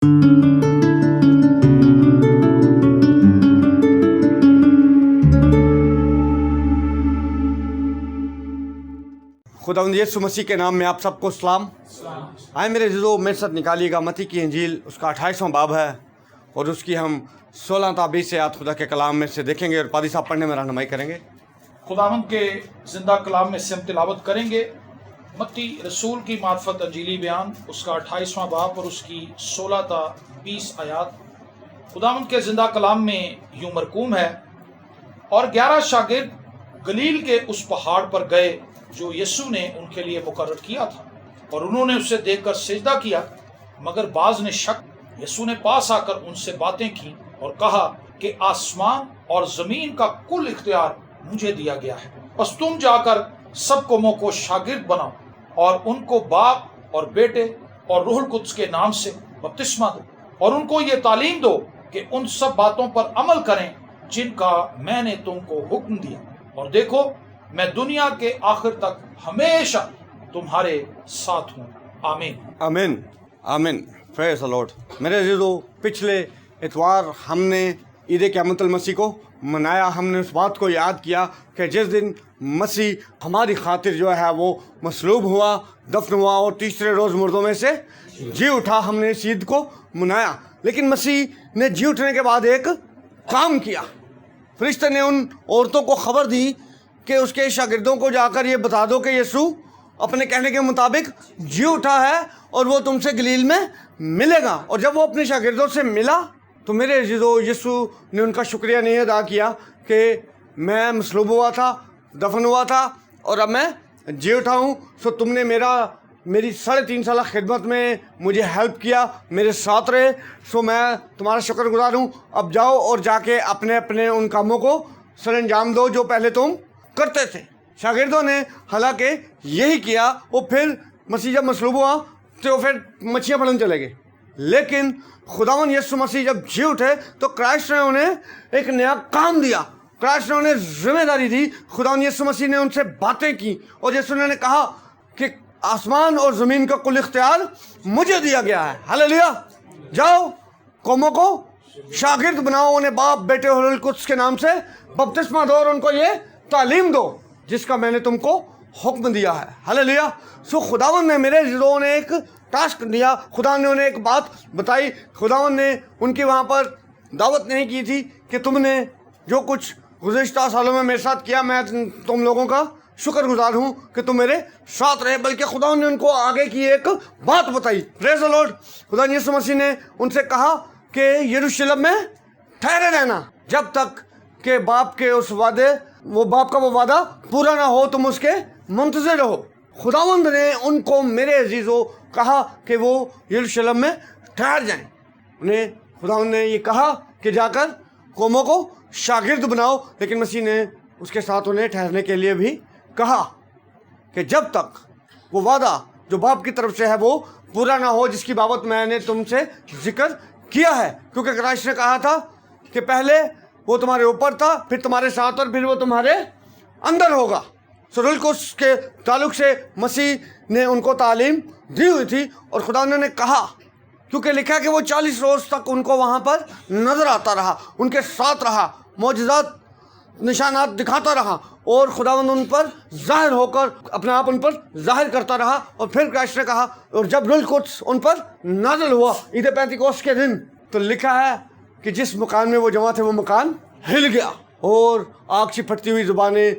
खुदावंद यीशु मसीह के नाम में आप सबको सलाम। आए मेरे अज़ीज़ों, मेरे साथ निकालिएगा मत्ती की इंजील, उसका 28वां बाब है और उसकी हम 16 ta 20 आयत खुदा के कलाम में से देखेंगे और पादी साहब पढ़ने में रहनुमाई करेंगे। खुदावंद के जिंदा कलाम में से हम तिलावत करेंगे मत्ती रसूल की मार्फत अंजीली बयान, उसका 28वां बाब और उसकी 16 ta 20 आयत। खुदावंद के जिंदा कलाम में यूं मरकूम है, और 11 शागिर्द गलील के उस पहाड़ पर गए जो यीशु ने उनके लिए मुकर्रर किया था, और उन्होंने उसे देखकर सिजदा किया, मगर बाज ने शक। यीशु ने पास आकर उनसे बातें की और कहा कि आसमान और जमीन का कुल इख्तियार मुझे दिया गया है, बस तुम जाकर सब कौमों को शागिर्द बनाओ और उनको बाप और बेटे और रूहुल कुद्स के नाम से बपतिस्मा दो, और उनको ये तालीम दो कि उन सब बातों पर अमल करें जिनका मैंने तुमको हुक्म दिया, और देखो मैं दुनिया के आखिर तक हमेशा तुम्हारे साथ हूँ। आमीन आमीन आमीन। Praise the Lord. मेरे अज़ीज़ों, पिछले इतवार हमने ईद क़यामत मसीह को मनाया। हमने उस बात को याद किया कि जिस दिन मसीह हमारी खातिर जो है वो मसलूब हुआ, दफन हुआ और तीसरे रोज़ मुर्दों में से जी उठा। हमने इस ईद को मनाया, लेकिन मसीह ने जी उठने के बाद एक काम किया। फरिश्ते ने उन औरतों को खबर दी कि उसके शागिर्दों को जाकर ये बता दो कि यीशु अपने कहने के मुताबिक जी उठा है और वो तुमसे गलील में मिलेगा। और जब वो अपने शागिर्दों से मिला तो मेरे अज़ीज़ों, यीशु ने उनका शुक्रिया नहीं अदा किया कि मैं मसलूब हुआ था, दफन हुआ था और अब मैं जी उठा हूँ, सो तुमने मेरी 3.5 साल खिदमत में मुझे हेल्प किया, मेरे साथ रहे, सो मैं तुम्हारा शुक्रगुजार हूँ। अब जाओ और जाके अपने अपने उन कामों को सरअंजाम दो जो पहले तुम करते थे। शागिर्दों ने हालांकि यही किया। वो फिर मसीह जब मसलूब हुआ तो फिर मच्छियाँ पकड़ने चले गए, लेकिन खुदावन यीशु मसीह जब जी उठे तो क्राइस्ट ने उन्हें एक नया काम दिया। क्राइस्ट ने उन्हें जिम्मेदारी दी। खुदावन यीशु मसीह ने उनसे बातें की और यीशु ने कहा कि आसमान और ज़मीन का कुल इख्तियार मुझे दिया गया है। हालेलुया। जाओ, कौमों को शागिर्द बनाओ, उन्हें बाप, बेटे और रूहुल कुद्स के नाम से बपतिस्मा दो और उनको ये तालीम दो जिसका मैंने तुमको हुक्म दिया है। हालेलुया। सो खुदावन ने, मेरे अज़ीज़ों ने एक टास्क दिया। खुदा ने उन्हें एक बात बताई। खुदावन ने उनकी वहाँ पर दावत नहीं की थी कि तुमने जो कुछ गुज़िश्ता सालों में मेरे साथ किया, मैं तुम लोगों का शुक्रगुजार हूँ कि तुम मेरे साथ रहे, बल्कि खुदा ने उनको आगे की एक बात बताई। Praise the Lord. खुदा यीशु मसीह ने उनसे कहा कि यरूशलेम में ठहरे रहना जब तक कि बाप का वो वादा पूरा ना हो, तुम उसके मुंतज़िर रहो। खुदावंद ने उनको, मेरे अज़ीज़ों, कहा कि वो यरूशलेम में ठहर जाएं। उन्हें खुदावंद ने ये कहा कि जाकर कौमों को शागिर्द बनाओ, लेकिन मसीह ने उसके साथ उन्हें ठहरने के लिए भी कहा कि जब तक वो वादा जो बाप की तरफ से है वो पूरा ना हो, जिसकी बाबत मैंने तुमसे जिक्र किया है। क्योंकि क्राइस्ट ने कहा था कि पहले वो तुम्हारे ऊपर था, फिर तुम्हारे साथ और फिर वो तुम्हारे अंदर होगा। सो रूहुल कुद्स के ताल्लुक से मसीह ने उनको तालीम दी हुई थी और खुदा ने कहा, क्योंकि लिखा है कि वो 40 रोज़ तक उनको वहाँ पर नज़र आता रहा, उनके साथ रहा, मौजज़ात निशानात दिखाता रहा और खुदावंद उन पर ज़ाहिर होकर अपने आप उन पर ज़ाहिर करता रहा। और फिर क्राइस्ट ने कहा, और जब रूहुल कुद्स उन पर नाज़िल हुआ ईद पेंतिकोस्त के दिन, तो लिखा है कि जिस मकान में वो जमा थे वो मकान हिल गया और आग से फटती हुई ज़ुबानें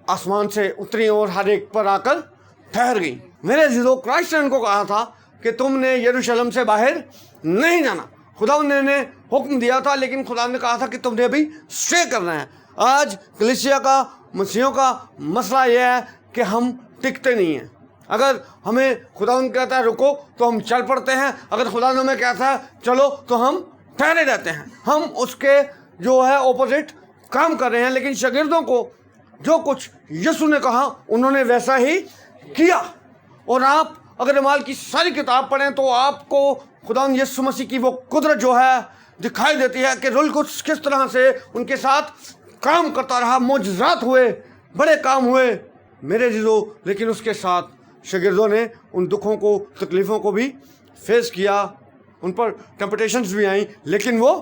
आसमान से उतरी और हर एक पर आकर ठहर गई। मेरे अज़ीज़ों, क्राइस्ट ने उनको कहा था कि तुमने यरूशलेम से बाहर नहीं जाना। खुदा ने हुक्म दिया था, लेकिन खुदा ने कहा था कि तुमने अभी स्टे करना है। आज कलीसिया का, मसीहों का मसला यह है कि हम टिकते नहीं हैं। अगर हमें खुदा कहता है रुको तो हम चल पड़ते हैं, अगर खुदा हमें कहता है चलो तो हम ठहरे रहते हैं। हम उसके जो है ऑपोजिट काम कर रहे हैं। लेकिन शागिर्दों को जो कुछ यीशु ने कहा उन्होंने वैसा ही किया। और आप अगर माल की सारी किताब पढ़ें तो आपको खुदा यीशु मसीह की वो कुदरत जो है दिखाई देती है कि रूहुल कुद्स किस तरह से उनके साथ काम करता रहा। मौजज़ात हुए, बड़े काम हुए मेरे अज़ीज़ों, लेकिन उसके साथ शागिर्दों ने उन दुखों को, तकलीफ़ों को भी फेस किया। उन पर टेम्पटेशंस भी आई, लेकिन वो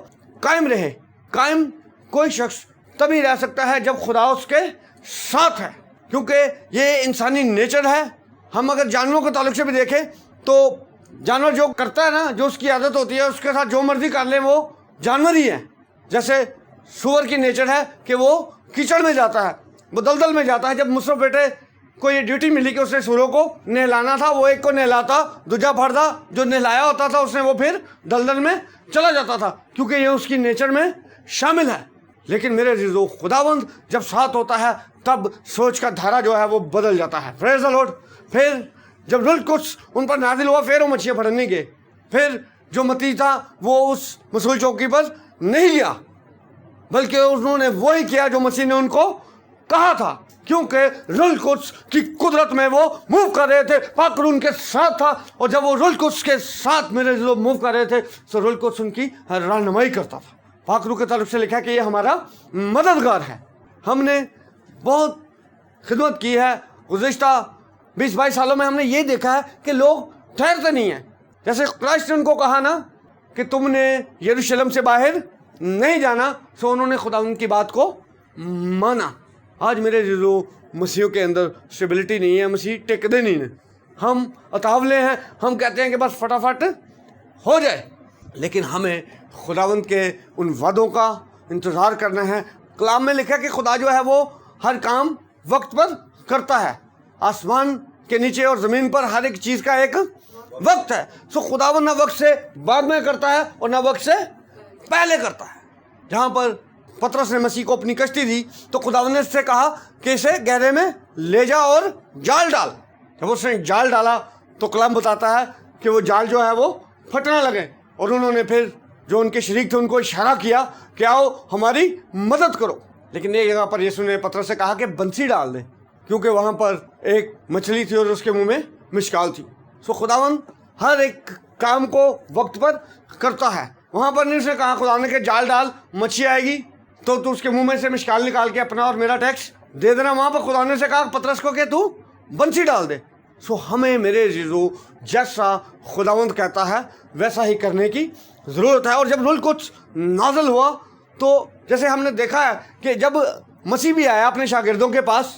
कायम रहे। कायम कोई शख्स तभी रह सकता है जब खुदा उसके साथ है, क्योंकि ये इंसानी नेचर है। हम अगर जानवरों के ताल्लुक से भी देखें तो जानवर जो करता है ना, जो उसकी आदत होती है, उसके साथ जो मर्जी कर ले वो जानवर ही है। जैसे सूअर की नेचर है कि वो कीचड़ में जाता है, वो दलदल में जाता है। जब मुसरफ बेटे को ये ड्यूटी मिली कि उसने सूअरों को नहलाना था, वो एक को नहलाता, दूजा फड़ता, जो नहलाया होता था उसने वो फिर दलदल में चला जाता था, क्योंकि ये उसकी नेचर में शामिल है। लेकिन मेरे अज़ीज़ों, खुदावंद जब साथ होता है तब सोच का धारा जो है वो बदल जाता है। Praise the Lord. फिर जब रूह कुद्स उन पर नाजिल हुआ, फिर वो मछलियाँ पकड़ने गए। फिर जो मती था वो उस मसूल चौकी पर नहीं गया, बल्कि उन्होंने वही किया जो मसीह ने उनको कहा था, क्योंकि रूह कुद्स की कुदरत में वो मूव कर रहे थे। पाक रूह उनके साथ था, और जब वो रूह कुद्स के साथ मेरे जो मूव कर रहे थे तो रूह कुद्स उनकी रहनुमाई करता था। पाक रूह के ताल्लुक से लिखा है कि ये हमारा मददगार है। हमने बहुत खिदमत की है गुज़िश्ता 20-22 सालों में। हमने ये देखा है कि लोग ठहरते नहीं हैं। जैसे क्राइस्ट ने उनको कहा ना कि तुमने यरूशलेम से बाहर नहीं जाना, तो उन्होंने खुदा उनकी बात को माना। आज मेरे जो मसीहों के अंदर स्टेबिलिटी नहीं है, मसीह टिकते नहीं हैं। हम अतावले हैं, हम कहते हैं कि बस फटाफट हो जाए, लेकिन हमें खुदावंद के उन वादों का इंतज़ार करना है। कलाम में लिखा है कि खुदा जो है वो हर काम वक्त पर करता है। आसमान के नीचे और ज़मीन पर हर एक चीज़ का एक वक्त है। सो खुदावंद ना वक्त से बाद में करता है और ना वक्त से पहले करता है। जहाँ पर पतरस ने मसीह को अपनी कश्ती दी तो खुदावंद ने उससे कहा कि इसे गहरे में ले जा और जाल डाल। जब उसने जाल डाला तो कलाम बताता है कि वो जाल जो है वो फटने लगे, और उन्होंने फिर जो उनके शरीक थे उनको इशारा किया कि आओ हमारी मदद करो। लेकिन एक जगह पर यीशु ने पतरस से कहा कि बंसी डाल दे, क्योंकि वहाँ पर एक मछली थी और उसके मुंह में मिशकाल थी। सो खुदावंद हर एक काम को वक्त पर करता है। वहाँ पर नहीं उसने कहा खुदा ने कि जाल डाल, मच्छी आएगी तो तू उसके मुंह में से मिशकाल निकाल के अपना और मेरा टैक्स दे देना। वहाँ पर खुदा ने से कहा पतरस को कि तू बंसी डाल दे। सो हमें मेरे अज़ीज़ों जैसा खुदावंद कहता है वैसा ही करने की ज़रूरत है। और जब रूह कुद्स नाज़िल हुआ तो जैसे हमने देखा है कि जब मसीह भी आया अपने शागिर्दों के पास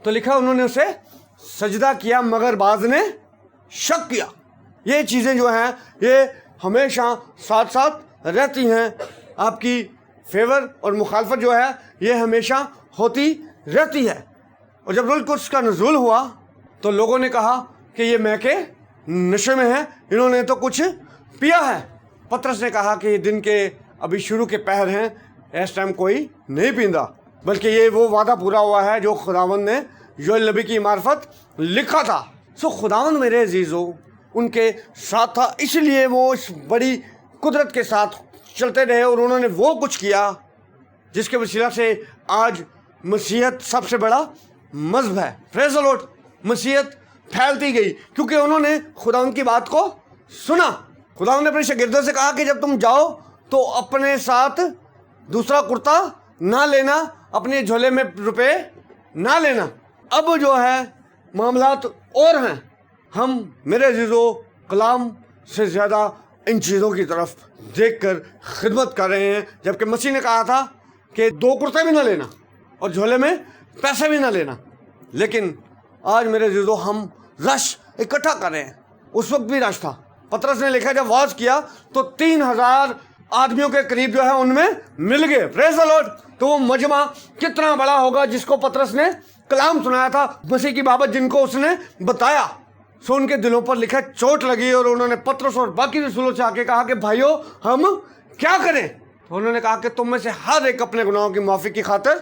तो लिखा उन्होंने उसे सजदा किया मगर बाज़ ने शक किया। ये चीज़ें जो हैं ये हमेशा साथ साथ रहती हैं। आपकी फेवर और मुखालफत जो है ये हमेशा होती रहती है। और जब रूह कुद्स का नुज़ूल हुआ तो लोगों ने कहा कि ये महके नशे में हैं, इन्होंने तो कुछ पिया है। पतरस ने कहा कि ये दिन के अभी शुरू के पहर हैं, इस टाइम कोई नहीं पींदा, बल्कि ये वो वादा पूरा हुआ है जो खुदावंद ने योएल नबी की मार्फत लिखा था। सो खुदावंद मेरे अज़ीज़ों उनके साथ था, इसलिए वो इस बड़ी कुदरत के साथ चलते रहे और उन्होंने वो कुछ किया जिसके वसीला से आज मसीहत सबसे बड़ा मज़हब है। Praise the Lord. मसीहत फैलती गई क्योंकि उन्होंने खुदावंद की बात को सुना। खुदावंद ने अपने शागिर्दों से कहा कि जब तुम जाओ तो अपने साथ दूसरा कुर्ता ना लेना, अपने झोले में रुपए ना लेना। अब जो है मामलात और हैं। हम मेरे अज़ीज़ों कलाम से ज़्यादा इन चीज़ों की तरफ देखकर खिदमत कर रहे हैं, जबकि मसीह ने कहा था कि 2 कुर्ते भी ना लेना और झोले में पैसे भी ना लेना। लेकिन आज मेरे अज़ीज़ों हम रश इकट्ठा कर रहे हैं। उस वक्त भी रश था। पतरस ने लिखा जब वाज किया तो 3000 आदमियों के करीब जो है उनमें मिल गए। Praise the Lord. तो वो मजमा कितना बड़ा होगा जिसको पतरस ने कलाम सुनाया था मसीह की बाबत, जिनको उसने बताया। सो उनके दिलों पर लिखा चोट लगी और उन्होंने पतरस और बाकी रसूलों से आके कहा कि भाइयों हम क्या करें। तो उन्होंने कहा कि तुम में से हर एक अपने गुनाहों की माफ़ी की खातिर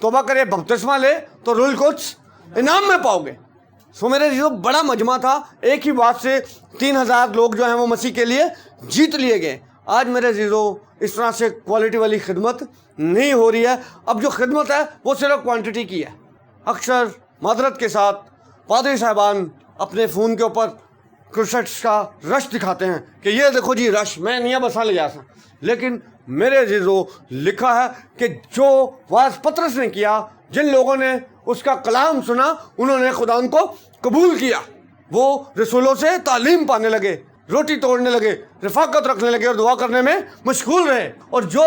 तौबा करे, बपतिस्मा ले तो रूह कुद्स इनाम में पाओगे। सो मेरे जो बड़ा मजमा था, एक ही बात से 3000 लोग जो हैं वो मसीह के लिए जीत लिए गए। आज मेरे अज़ीज़ों इस तरह से क्वालिटी वाली खिदमत नहीं हो रही है। अब जो खिदमत है वो सिर्फ क्वांटिटी की है। अक्सर मादरत के साथ पादरी साहबान अपने फ़ोन के ऊपर क्रूसेट्स का रश दिखाते हैं कि ये देखो जी रश, मैं नहीं बसा ले जा सकता। लेकिन मेरे अज़ीज़ों लिखा है कि जो वाज पतरस ने किया, जिन लोगों ने उसका कलाम सुना, उन्होंने खुदा को कबूल किया, वो रसूलों से तालीम पाने लगे। रोटी तोड़ने लगे, रफाकत रखने लगे और दुआ करने में मशगूल रहे। और जो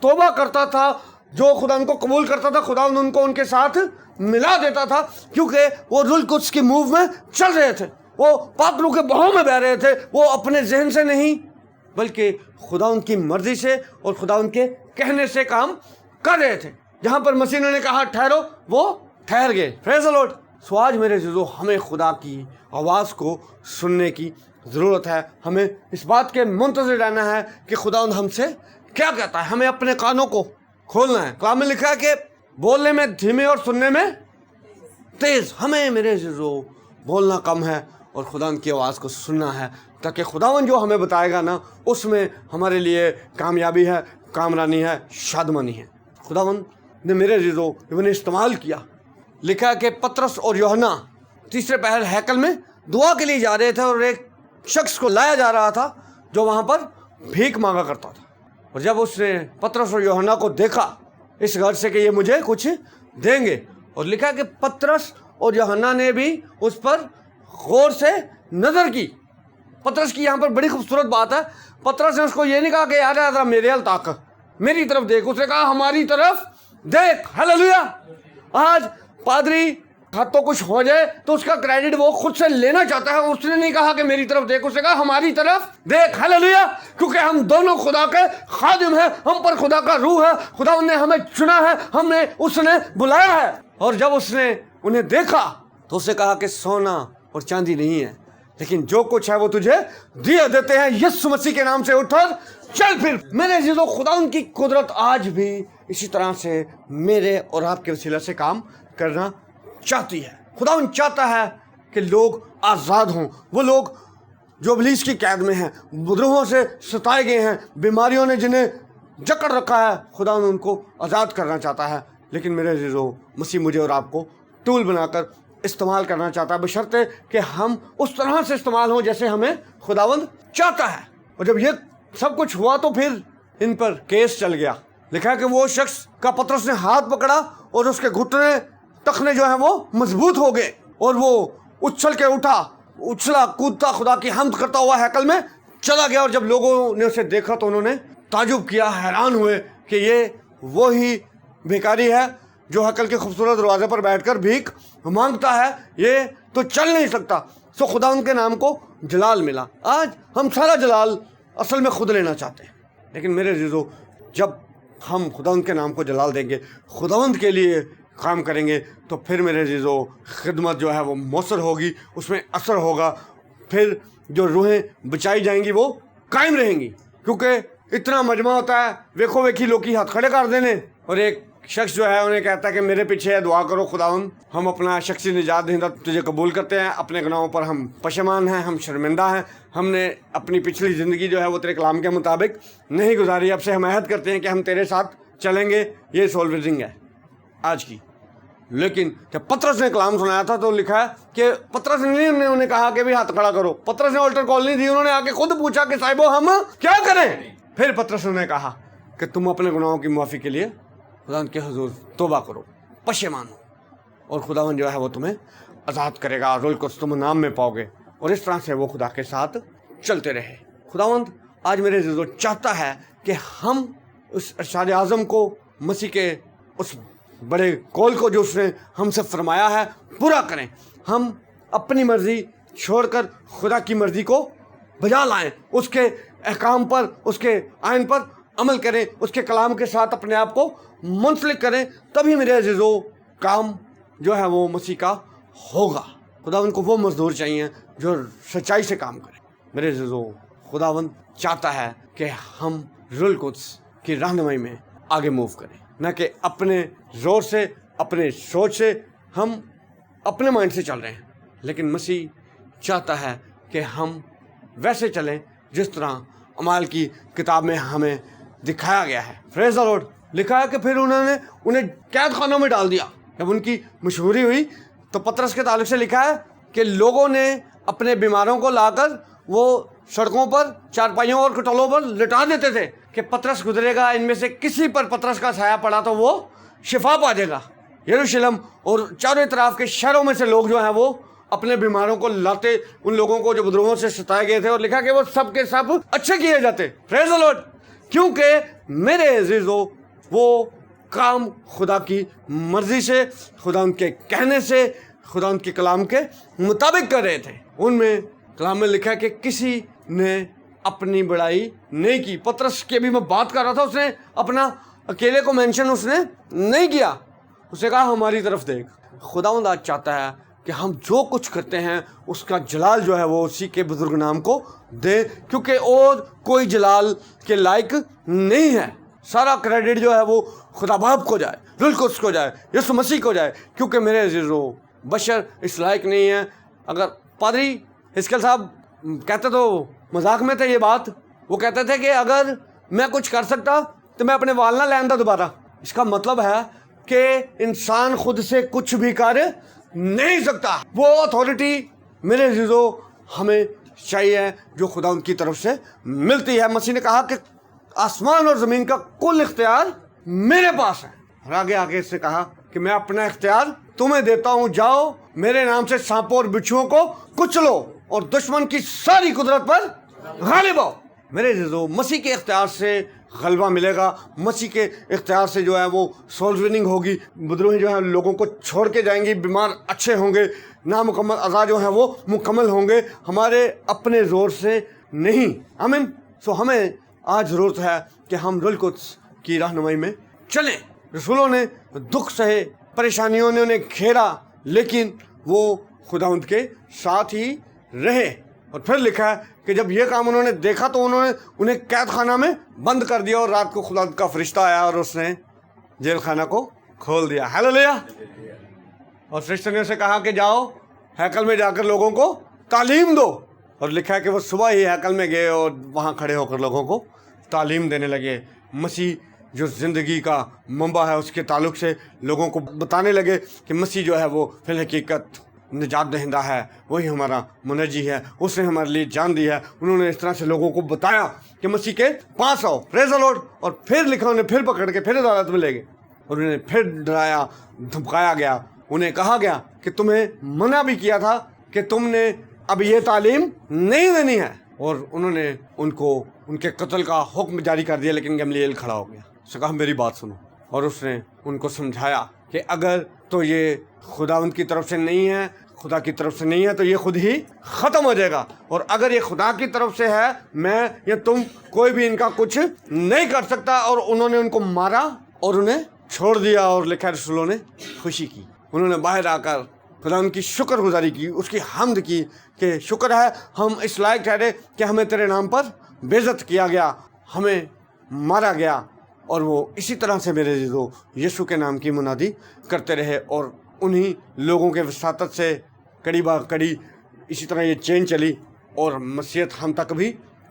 तौबा करता था, जो खुदा उनको कबूल करता था, खुदा उनको उनके साथ मिला देता था, क्योंकि वो रुल कुद्स की मूव में चल रहे थे, वो पाक रूह के बहाव में बह रहे थे। वो अपने जहन से नहीं बल्कि खुदा उनकी मर्जी से और खुदा उनके कहने से काम कर रहे थे। जहाँ पर मसीह ने कहा ठहरो, वो ठहर गए। Praise the Lord. सो आज मेरे अज़ीज़ों, हमें खुदा की आवाज़ को सुनने की ज़रूरत है। हमें इस बात के मुंतज़िर रहना है कि खुदा हमसे क्या कहता है। हमें अपने कानों को खोलना है। कलाम में लिखा है कि बोलने में धीमे और सुनने में तेज़। हमें मेरे अज़ीज़ों बोलना कम है और खुदा की आवाज़ को सुनना है, ताकि खुदावन जो हमें बताएगा ना, उसमें हमारे लिए कामयाबी है, कामरानी है, शादमानी है। खुदावन ने मेरे अज़ीज़ों इन्हें इस्तेमाल किया। लिखा है कि पतरस और यूहन्ना तीसरे पहर हैकल में दुआ के लिए जा रहे थे और एक शख्स को लाया जा रहा था जो वहाँ पर भीख मांगा करता था। और जब उसने पतरस और यूहन्ना को देखा इस घर से कि ये मुझे कुछ देंगे, और लिखा है कि पतरस और यूहन्ना ने भी उस पर गौर से नज़र की। पतरस की यहाँ पर बड़ी खूबसूरत बात है। पतरस ने उसको ये नहीं कहा कि यार यार मेरे हल ताक, मेरी तरफ देख। उसने कहा हमारी तरफ देख। हालेलुया। आज पादरी हाथों कुछ हो जाए तो उसका क्रेडिट वो खुद से लेना चाहता है। उसने नहीं कहा कि मेरी तरफ देख, उसने कहा हमारी तरफ देख। हालेलुया। क्योंकि हम दोनों खुदा के खादिम हैं, हम पर खुदा का रूह है, खुदा ने हमें चुना है, हमने उसने बुलाया है। और जब उसने उन्हें देखा तो उसने कहा कि सोना और चांदी नहीं है, लेकिन जो कुछ है वो तुझे दिया देते हैं, यीशु मसीह के नाम से उठ और चल फिर। मेरे अज़ीज़ों, खुदा उनकी कुदरत आज भी इसी तरह से मेरे और आपके वसीला से काम करना चाहती है। खुदा उन चाहता है कि लोग आज़ाद हों। वो लोग जो इब्लीस की कैद में हैं, बुद्रोहों से सताए गए हैं, बीमारियों ने जिन्हें जकड़ रखा है, खुदा उनको आज़ाद करना चाहता है। लेकिन मेरे अज़ीज़ों, मसीह मुझे और आपको टूल बनाकर इस्तेमाल करना चाहता है, बशर्ते कि हम उस तरह से इस्तेमाल हों जैसे हमें खुदावंद चाहता है। और जब ये सब कुछ हुआ तो फिर इन पर केस चल गया। लिखा है कि वो शख्स का पतरस ने हाथ पकड़ा और उसके घुटने टखने जो है वो मजबूत हो गए और वो उछल के उठा, उछला कूदता खुदा की हम्द करता हुआ हैकल में चला गया। और जब लोगों ने उसे देखा तो उन्होंने ताजुब किया, हैरान हुए कि ये वही भिखारी है जो हैकल के खूबसूरत दरवाजे पर बैठकर भीख मांगता है, ये तो चल नहीं सकता। सो खुदा उनके नाम को जलाल मिला। आज हम सारा जलाल असल में खुद लेना चाहते हैं, लेकिन मेरे अज़ीज़ों, जब हम खुदा उनके नाम को जलाल देंगे, खुदावंद के लिए काम करेंगे, तो फिर मेरे अज़ीज़ों खिदमत जो है वो मौसर होगी, उसमें असर होगा। फिर जो रूहें बचाई जाएंगी वो कायम रहेंगी, क्योंकि इतना मजमा होता है, वेखो वेखी लोग हाथ खड़े कर देने। और एक शख्स जो है उन्हें कहता है कि मेरे पीछे है, दुआ करो खुदावंद, हम अपना शख्सी निजात दहिंदा तुझे कबूल करते हैं, अपने गुनाहों पर हम पशेमान हैं, हम शर्मिंदा हैं, हमने अपनी पिछली ज़िंदगी जो है वो तेरे कलाम के मुताबिक नहीं गुजारी, अब से हम अहद करते हैं कि हम तेरे साथ चलेंगे। ये सोल विजिंग है आज की। लेकिन जब पतरस ने कलाम सुनाया था तो लिखा है कि पतरस ने उन्हें कहा कि भी हाथ खड़ा करो। पतरस ने ऑल्टर कॉल नहीं दी, उन्होंने आके खुद पूछा कि साहिबो हम क्या करें। फिर पतरस ने कहा कि तुम अपने गुनाहों की माफ़ी के लिए खुदा के हुजूर तौबा करो, पशेमान हो, और खुदावन जो है वो तुम्हें आज़ाद करेगा, रुल को तुम नाम में पाओगे। और इस तरह से वो खुदा के साथ चलते रहे। खुदावंद आज मेरे अज़ीज़ों चाहता है कि हम उस इरशाद आज़म को, मसीह के उस बड़े कौल को जो उसने हमसे फरमाया है, पूरा करें। हम अपनी मर्ज़ी छोड़कर खुदा की मर्ज़ी को बजा लाएं, उसके अहकाम पर, उसके आइन पर अमल करें, उसके कलाम के साथ अपने आप को मुंसलिक करें। तभी मेरे अज़ीज़ों काम जो है वो मसीह का होगा। खुदावंद को वो मज़दूर चाहिए जो सच्चाई से काम करें। मेरे अज़ीज़ों, खुदावंद चाहता है कि हम रुल कुद्स की रहनुमाई में आगे मूव करें, न कि अपने ज़ोर से, अपने सोच से, हम अपने माइंड से चल रहे हैं। लेकिन मसीह चाहता है कि हम वैसे चलें जिस तरह अमाल की किताब में हमें दिखाया गया है। Praise the Lord. लिखा है कि फिर उन्होंने उन्हें कैद खानों में डाल दिया। जब उनकी मशहूरी हुई तो पतरस के ताल्लुक से लिखा है कि लोगों ने अपने बीमारों को लाकर वो सड़कों पर, चारपाइयों और खटोलों पर लिटा देते थे कि पतरस गुजरेगा, इनमें से किसी पर पतरस का साया पड़ा तो वो शिफा पा जाएगा। यरूशलेम और चारों तरफ के शहरों में से लोग जो हैं वो अपने बीमारों को लाते, उन लोगों को जो विद्रोहों से सताए गए थे, और लिखा कि वो सब के सब अच्छे किए जाते। Praise the Lord. क्योंकि मेरे अजीजों वो काम खुदा की मर्जी से, खुदा उनके कहने से, खुदा उनके कलाम के मुताबिक कर रहे थे। उनमें कलाम में लिखा है कि किसी ने अपनी बड़ाई नहीं की। पतरस की अभी मैं बात कर रहा था, उसने अपना अकेले को मेंशन उसने नहीं किया, उसने कहा हमारी तरफ देख। खुदावंद आज चाहता है कि हम जो कुछ करते हैं उसका जलाल जो है वो उसी के बुजुर्ग नाम को दे, क्योंकि और कोई जलाल के लायक नहीं है। सारा क्रेडिट जो है वो खुदा बाप को जाए, रूह कुद्स को जाए, यीशु मसीह को जाए, क्योंकि मेरे अजीजों बशर इस लायक नहीं है। अगर पादरी हिस्केल साहब कहते तो मजाक में थे ये बात, वो कहते थे कि अगर मैं कुछ कर सकता तो मैं अपने वाल ना ले आंदा दोबारा। इसका मतलब है कि इंसान खुद से कुछ भी कर नहीं सकता। वो अथॉरिटी मेरे अजीजों हमें चाहिए जो खुदा उनकी तरफ से मिलती है। मसीह ने कहा कि आसमान और ज़मीन का कुल इख्तियार मेरे पास है, और आगे इससे कहा कि मैं अपना इख्तियार तुम्हें देता हूँ, जाओ मेरे नाम से सांपों और बिच्छुओं को कुचलो और दुश्मन की सारी कुदरत पर गालिब हो। मेरे अजीजों मसीह के इख्तियार से गलबा मिलेगा, मसीह के इख्तियार से जो है वो सोल विनिंग होगी, विद्रोही जो है लोगों को छोड़ के जाएंगी, बीमार अच्छे होंगे, नामुकम्मल अज़ा जो है वो मुकम्मल होंगे, हमारे अपने ज़ोर से नहीं। आमीन। सो हमें आज ज़रूरत है कि हम रूह कुद्स की रहनुमाई में चलें। रसूलों ने दुख सहे, परेशानियों ने उन्हें घेरा, लेकिन वो खुदावंद के साथ ही रहे। और फिर लिखा है कि जब ये काम उन्होंने देखा तो उन्होंने उन्हें कैद खाना में बंद कर दिया, और रात को खुदा का फरिश्ता आया और उसने जेल खाना को खोल दिया। हालेलुया। और फरिश्ते ने उसे कहा कि जाओ हैकल में जाकर लोगों को तालीम दो। और लिखा है कि वो सुबह ही हैकल में गए और वहाँ खड़े होकर लोगों को तालीम देने लगे। मसीह जो ज़िंदगी का मंबा है उसके ताल्लुक से लोगों को बताने लगे कि मसीह जो है वो फिल हकीकत निजात दहिंदा है, वही हमारा मुनज्जी है, उसने हमारे लिए जान दी है। उन्होंने इस तरह से लोगों को बताया कि मसीह के पास आओ। Praise the Lord. और फिर लिखा उन्हें फिर पकड़ के फिर अदालत में ले गए और उन्हें फिर डराया धमकाया गया। उन्हें कहा गया कि तुम्हें मना भी किया था कि तुमने अब ये तालीम नहीं देनी है, और उन्होंने उनको उनके कत्ल का हुक्म जारी कर दिया। लेकिन गमलीएल खड़ा हो गया, उसने कहा मेरी बात सुनो, और उसने उनको समझाया कि अगर तो ये खुदावंद की तरफ से नहीं है, खुदा की तरफ से नहीं है, तो ये खुद ही ख़त्म हो जाएगा, और अगर ये खुदा की तरफ से है, मैं या तुम कोई भी इनका कुछ नहीं कर सकता। और उन्होंने उनको मारा और उन्हें छोड़ दिया। और लिखा रसूलों ने खुशी की, उन्होंने बाहर आकर खुदा उनकी शुक्रगुजारी की, उसकी हम्द की कि शुक्र है हम इस लायक ठहरे कि हमें तेरे नाम पर बेइज्जत किया गया, हमें मारा गया। और वो इसी तरह से मेरे अज़ीज़ों यीशु के नाम की मुनादी करते रहे, और उन्हीं लोगों के वसातत से कड़ी बा कड़ी इसी तरह ये चेन चली, और मसीहत हम तक भी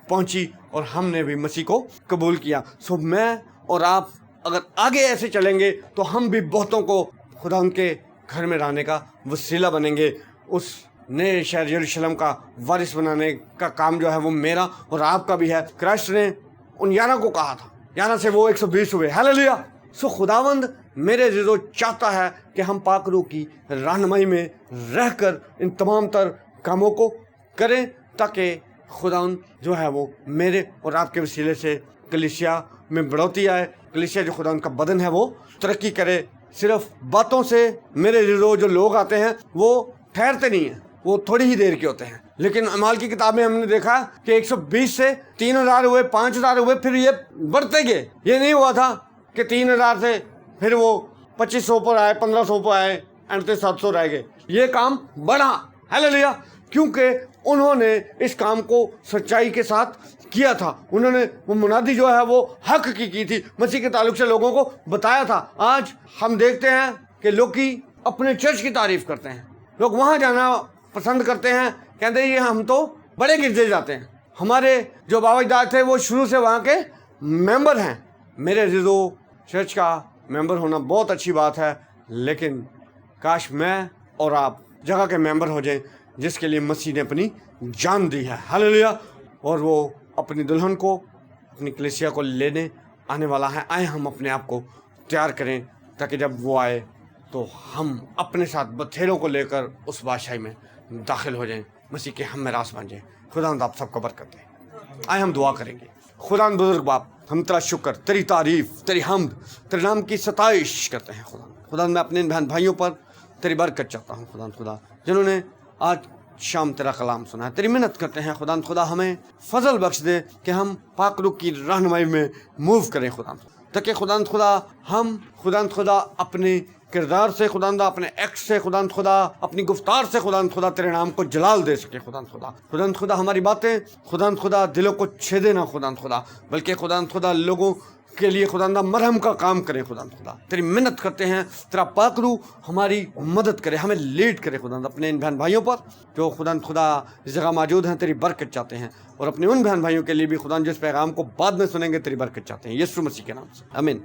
पहुंची, और हमने भी मसीह को कबूल किया। सो मैं और आप अगर आगे ऐसे चलेंगे तो हम भी बहुतों को खुदा उनके घर में रहने का वसीला बनेंगे। उस नए शहर यरूशलेम का वारिस बनाने का काम जो है वो मेरा और आपका भी है। क्राइस्ट ने उन 11 को कहा था, 11 से वो 120 हुए। हालेलुया। सो खुदावंद मेरे अज़ीज़ों चाहता है कि हम पाक रूह की रहनुमाई में रहकर इन तमाम तर कामों को करें, ताकि खुदावंद जो है वो मेरे और आपके वसीले से कलीसिया में बढ़ोतरी आए। कलीसिया जो खुदावंद का बदन है वो तरक्की करे। सिर्फ बातों से मेरे अज़ीज़ों जो लोग आते हैं वो ठहरते नहीं हैं, वो थोड़ी ही देर के होते हैं। लेकिन अमाल की किताब में हमने देखा कि 120 से 3000 हुए, 5000 हुए, फिर ये बढ़ते गए। ये नहीं हुआ था कि 3000 से फिर वो 2500 पर आए, 1500 पर आए, एंड 700 रह गए। ये काम बढ़ा। हालेलुया। क्योंकि उन्होंने इस काम को सच्चाई के साथ किया था। उन्होंने वो मुनादी जो है वो हक की थी, मसीह के ताल्लुक से लोगों को बताया था। आज हम देखते हैं कि लोग की अपने चर्च की तारीफ करते हैं, लोग वहाँ जाना पसंद करते हैं, कहते हैं ये हम तो बड़े गिरजे जाते हैं। हमारे जो बाबाजदाद थे वो शुरू से वहाँ के मेंबर हैं। मेरे अज़ीज़ों चर्च का मेंबर होना बहुत अच्छी बात है, लेकिन काश मैं और आप जगह के मेंबर हो जाएं जिसके लिए मसीह ने अपनी जान दी है। हालेलुया। और वो अपनी दुल्हन को, अपनी कलीसिया को लेने आने वाला है। आए हम अपने आप को तैयार करें, ताकि जब वो आए तो हम अपने साथ बथेरों को लेकर उस बादशाही में दाखिल हो जाएं, मसीह के हम में रास बन जाएं। खुदावंद आप सबको बरकत दे। आए हम दुआ करेंगे। खुदावंद बुजुर्ग बाप, हम तेरा शुक्र, तेरी तारीफ, तेरी हम्द, तेरे नाम की सताइश करते हैं। खुदावंद मैं अपने इन बहन भाइयों पर तेरी बरकत चाहता हूँ। खुदा जिन्होंने आज शाम तेरा कलाम सुना है, तेरी मेहनत करते हैं। खुदा हमें फजल बख्श दे कि हम पाक रूह की रहनुमाई में मूव करें ताकि खुदा हम खुदा अपने किरदार से, खुदा अपने एक्ट से, खुदा अपनी गुफ्तार से खुदा तेरे नाम को जलाल दे सके। खुदा हमारी बातें खुदा दिलों को छेदे ना खुदा, बल्कि खुदा लोगों के लिए खुदा मरहम का काम करे। खुदा तेरी मेहनत करते हैं, तेरा पाक रूह हमारी मदद करे, हमें लीड करे खुदा अपने इन बहन भाइयों पर जो खुदा इस जगह मौजूद हैं, तेरी बरकत चाहते हैं। और अपने उन बहन भाइयों के लिए भी खुदा जिस पैगाम को बाद में सुनेंगे तेरी बरकत चाहते हैं, यीशु मसीह के नाम से, आमीन।